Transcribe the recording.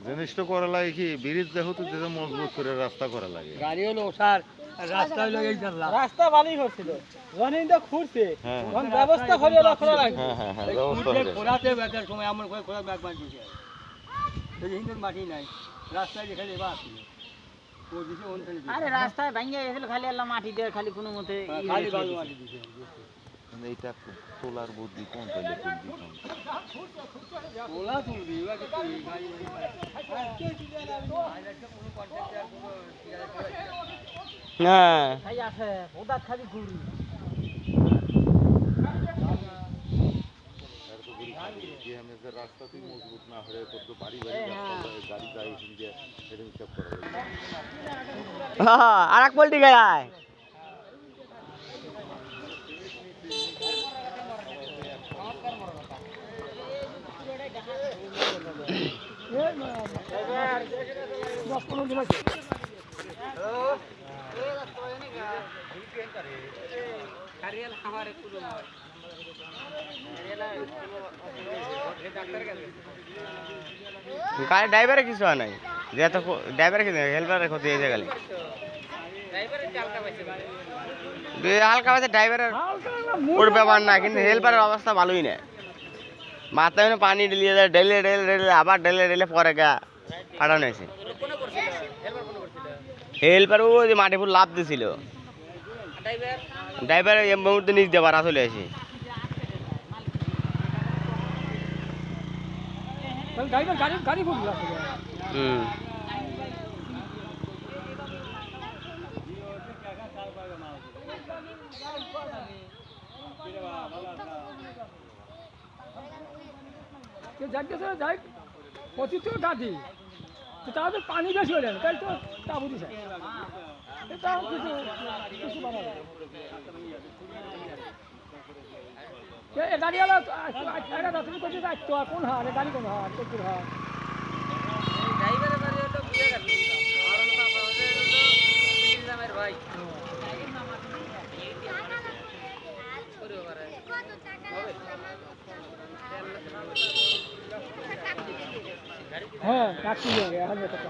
জিনিসটা করা লাগে কি ব্রিজ যেহেতু মজবুত করে রাস্তা করা লাগে গাড়ি হলো ওঠার রাস্তা হলো এই রাস্তা ভালোই হচ্ছিল জনিনটা খুঁড়ছে কোন ব্যবস্থা করে রাখা লাগে খোলাতে ব্যাটার সময় আমার খোলা ব্যাগ বাঁধ দিছে এই হিন্দুর মাটি নাই রাস্তায় যেখানে এবার আসছিল ও দিছে ওনখানে আরে রাস্তায় ভাঙিয়ে গেছিল খালি আল্লাহ মাটি দিয়ে খালি কোনো মতে খালি বালু মাটি দিছে এইটা তোলার বুদ্ধি কোন পেলে তুলবি ওলা তুলবি ওকে তুই গাড়ি না খাই আছে ওদাত খালি ঘুরি রাস্তা তুই মজবুত না হলে তোর তো বাড়ি বাড়ি গাড়ি গাড়ি দিয়ে এটা হিসাব করা আর এক পোল্টি গায় গাড়ি ড্রাইভারে কিছু হয় নাই যে এত ড্রাইভারে কিছু হেল্পারের ক্ষতি হয়েছে খালি হালকা বাজে ড্রাইভারের ওর ব্যাপার না কিন্তু হেল্পারের অবস্থা ভালোই না মাথায় পানি ঢেলিয়ে যায় ঢেলে ঢেলে ঢেলে আবার ঢেলে ঢেলে পরে গা ফাটানো হয়েছে হেল্পার ও যে মাটি ফুল লাভ দিছিল ড্রাইভার এই মুহূর্তে নিচ দিয়ে বাড়া চলে আসে যাই প্রচুর তো গাড়ি তাহলে পানি বেশি হলেন তাই তো তা বুঝি তাও কিছু কিছু বানাবে গাড়িওয়ালা তুমি করছো যাইতো আর কোন হার গাড়ি কোন হার চতুর হার হ্যাঁ কাটছি 1000 টাকা